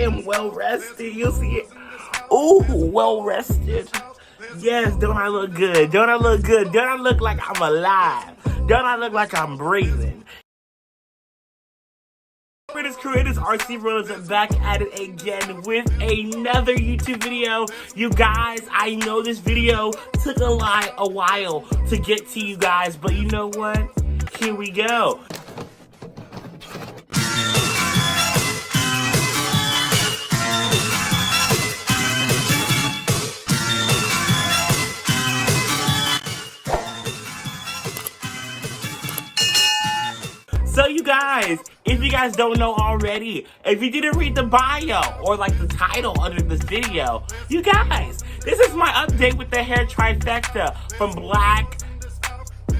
am well rested. You'll see it. Ooh, well rested. Yes, don't I look good? Don't I look good? Don't I look like I'm alive? Don't I look like I'm breathing? For this crew, it is RCRealness back at it again with another YouTube video. You guys, I know this video took a while to get to you guys, but you know what? Here we go. So you guys, if you guys don't know already, if you didn't read the bio or like the title under this video, you guys, this is my update with the hair trifecta from Blaq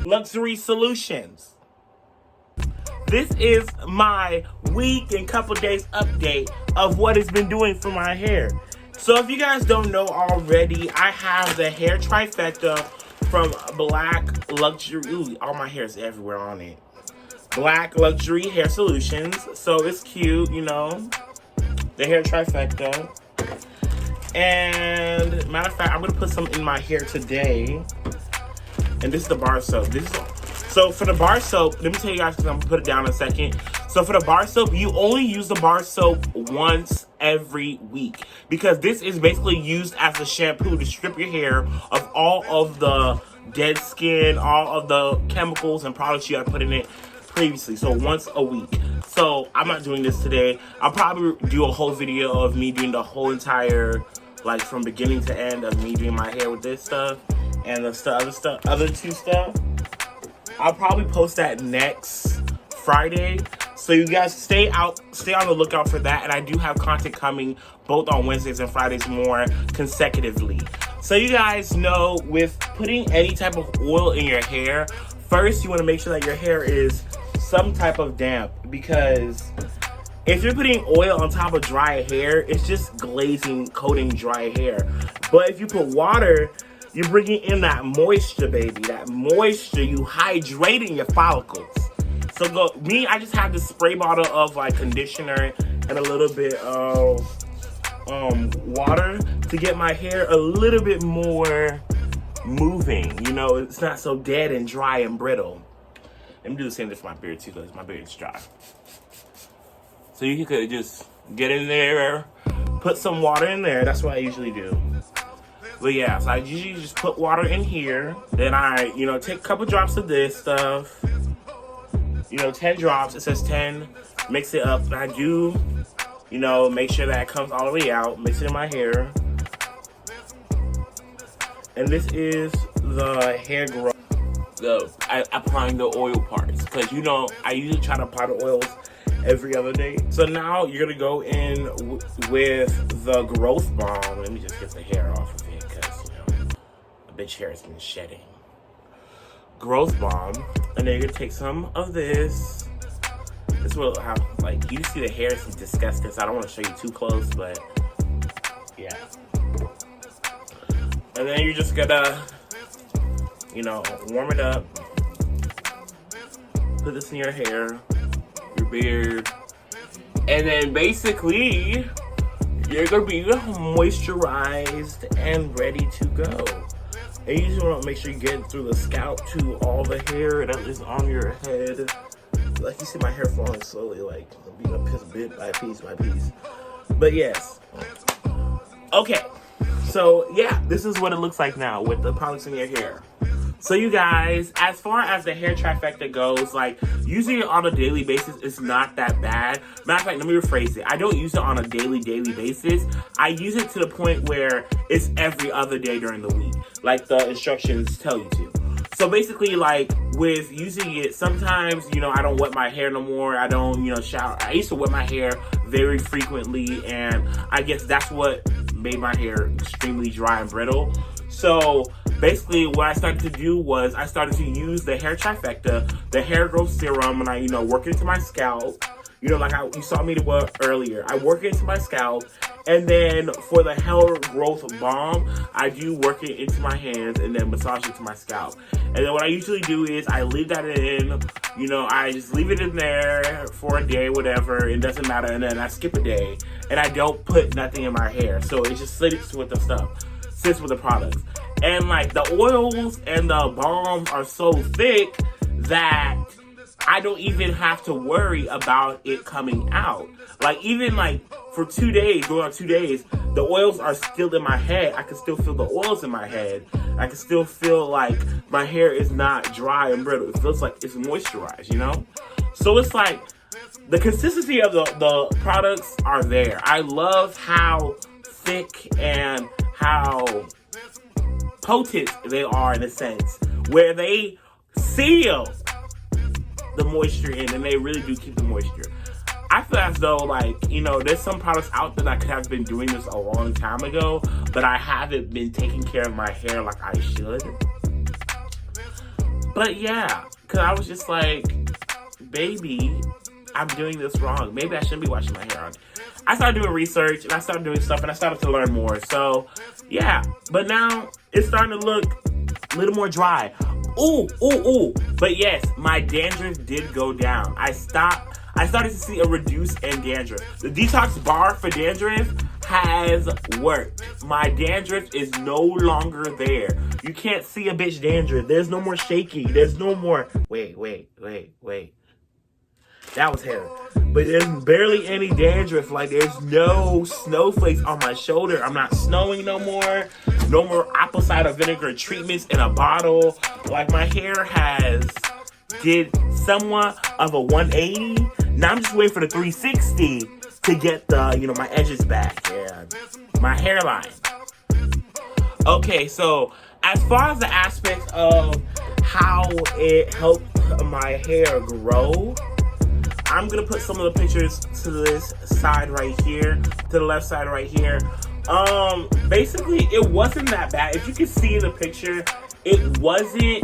Luxury Solutions. This is my week and couple days update of what it's been doing for my hair. So if you guys don't know already, I have the hair trifecta from Blaq Luxury. Ooh, all my hair is everywhere on it. Blaq Luxury Hair Solutions. So it's cute, you know, the hair trifecta. And matter of fact, I'm gonna put some in my hair today. And this is the bar soap. So for the bar soap, let me tell you guys, because I'm gonna put it down in a second. So for the bar soap, you only use the bar soap once every week, because this is basically used as a shampoo to strip your hair of all of the dead skin, all of the chemicals and products you gotta put in it previously. So once a week. So I'm not doing this today. I'll probably do a whole video of me doing the whole entire, like from beginning to end, of me doing my hair with this stuff and the other two stuff. I'll probably post that next Friday. So you guys stay on the lookout for that. And I do have content coming both on Wednesdays and Fridays more consecutively. So you guys know, with putting any type of oil in your hair, first you want to make sure that your hair is some type of damp, because if you're putting oil on top of dry hair, it's just glazing, coating dry hair. But if you put water, you're bringing in that moisture, baby. That moisture, you hydrating your follicles. So I just have this spray bottle of like conditioner and a little bit of water to get my hair a little bit more moving. You know, it's not so dead and dry and brittle. Let me do the same thing for my beard too, because my beard is dry. So you could just get in there, put some water in there. That's what I usually do. But yeah, so I usually just put water in here. Then I, take a couple drops of this stuff. 10 drops. It says 10. Mix it up. And I do, make sure that it comes all the way out. Mix it in my hair. And this is the hair growth. Applying the oil parts. Because, I usually try to apply the oils every other day. So now you're going to go in with the growth balm. Let me just get the hair off of it, because, the bitch hair has been shedding. Growth balm. And then you're going to take some of this. This will have, you see the hair is disgusting, so I don't want to show you too close, but yeah. And then you're just going to, warm it up. Put this in your hair, your beard. And then basically, you're going to be moisturized and ready to go. And you just want to make sure you get through the scalp to all the hair that is on your head. Like, you see my hair falling slowly, being bit by piece by piece. But yes. Okay. So, yeah, this is what it looks like now with the products in your hair. So, you guys, as far as the hair trifecta goes, using it on a daily basis is not that bad. Matter of fact, let me rephrase it. I don't use it on a daily basis. I use it to the point where it's every other day during the week, like the instructions tell you to. So basically, with using it, sometimes, I don't wet my hair no more. I don't, shower. I used to wet my hair very frequently, and I guess that's what made my hair extremely dry and brittle. So basically what I started to do was I started to use the hair trifecta, the hair growth serum, and I, work it into my scalp, You know, like you saw me earlier. I work it into my scalp, and then for the hair growth balm, I do work it into my hands and then massage it to my scalp. And then what I usually do is I leave that in, you know, I just leave it in there for a day, whatever, it doesn't matter, and then I skip a day, and I don't put nothing in my hair, so it just sits with the stuff, sits with the products. And like the oils and the balms are so thick that I don't even have to worry about it coming out. Like even like for 2 days, going on 2 days, the oils are still in my head. I can still feel the oils in my head. I can still feel like my hair is not dry and brittle. It feels like it's moisturized, you know? So it's like the consistency of the products are there. I love how thick and how potent they are in a sense, where they seal the moisture in, and they really do keep the moisture. I feel as though, like, you know, there's some products out there that I could have been doing this a long time ago, but I haven't been taking care of my hair like I should. But yeah, because I was just like, baby, I'm doing this wrong. Maybe I shouldn't be washing my hair on. I started doing research, and I started doing stuff, and I started to learn more. So, yeah. But now, it's starting to look a little more dry. Ooh. But yes, my dandruff did go down. I started to see a reduce in dandruff. The detox bar for dandruff has worked. My dandruff is no longer there. You can't see a bitch dandruff. There's no more shaking. There's no more... Wait. That was hair. But there's barely any dandruff. Like, there's no snowflakes on my shoulder. I'm not snowing no more. No more apple cider vinegar treatments in a bottle. Like, my hair has did somewhat of a 180. Now I'm just waiting for the 360 to get the, you know, my edges back and my hairline. Okay, so as far as the aspect of how it helped my hair grow, I'm gonna put some of the pictures to this side right here, to the left side right here. Basically, it wasn't that bad. If you can see in the picture, it wasn't.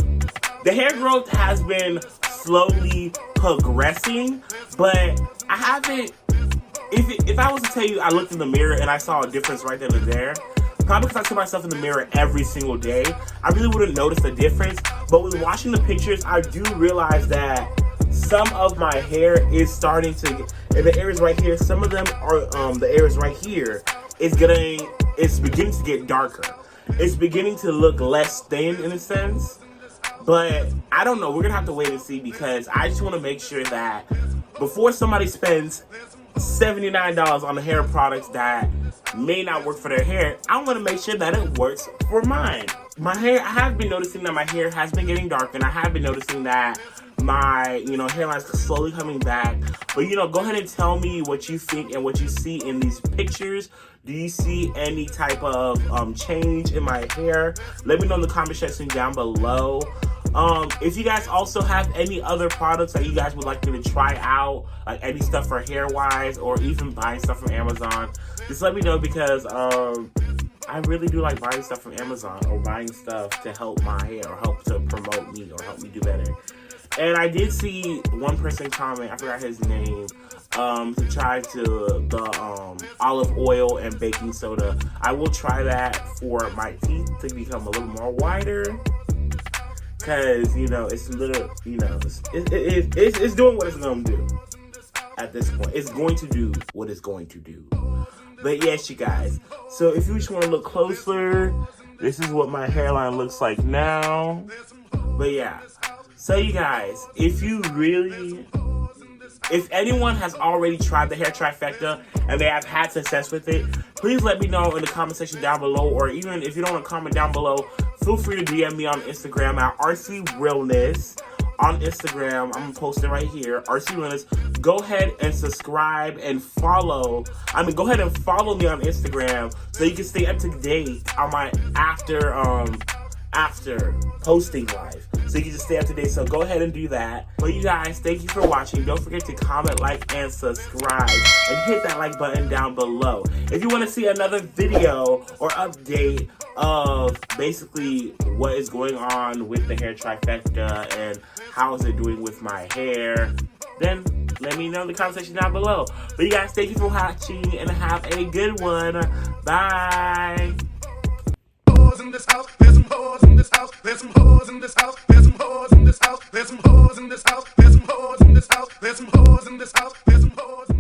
The hair growth has been slowly progressing, but I haven't. If I was to tell you, I looked in the mirror and I saw a difference right then and there. Probably because I see myself in the mirror every single day, I really wouldn't notice the difference. But with watching the pictures, I do realize that some of my hair is starting to, in the areas right here, some of them are, the areas right here, it's beginning to get darker. It's beginning to look less thin in a sense. But I don't know, we're gonna have to wait and see, because I just wanna make sure that before somebody spends $79 on the hair products that may not work for their hair, I want to make sure that it works for mine. My hair, I have been noticing that my hair has been getting darker, and I have been noticing that my, you know, hairline is slowly coming back. But, you know, go ahead and tell me what you think and what you see in these pictures. Do you see any type of change in my hair? Let me know in the comment section down below. If you guys also have any other products that you guys would like me to try out, like any stuff for hair wise, or even buying stuff from Amazon, just let me know, because I really do like buying stuff from Amazon, or buying stuff to help my hair, or help to promote me, or help me do better. And I did see one person comment, I forgot his name, to try the olive oil and baking soda. I will try that for my teeth to become a little more whiter. Because, you know, it's a little, you know, it's doing what it's going to do at this point. It's going to do what it's going to do. But yes, you guys. So if you just want to look closer, this is what my hairline looks like now. But yeah. So you guys, if anyone has already tried the hair trifecta and they have had success with it, please let me know in the comment section down below, or even if you don't want to comment down below, feel free to DM me on Instagram at RCRealness. On Instagram, I'm posting right here, RCRealness. Go ahead and subscribe and follow. Go ahead and follow me on Instagram so you can stay up to date on my after posting live. So you can just stay up to date. So go ahead and do that. But you guys, thank you for watching. Don't forget to comment, like, and subscribe. And hit that like button down below. If you want to see another video or update of basically what is going on with the hair trifecta and how is it doing with my hair, then Let me know in the comment section down below. But you guys, thank you for watching and have a good one. Bye. In this house, there's some hoes in this house, there's some hoes in this house, there's some hoes in this house, there's some hoes in this house, there's some hoes in this house, there's some hoes in this house, there's some hoes.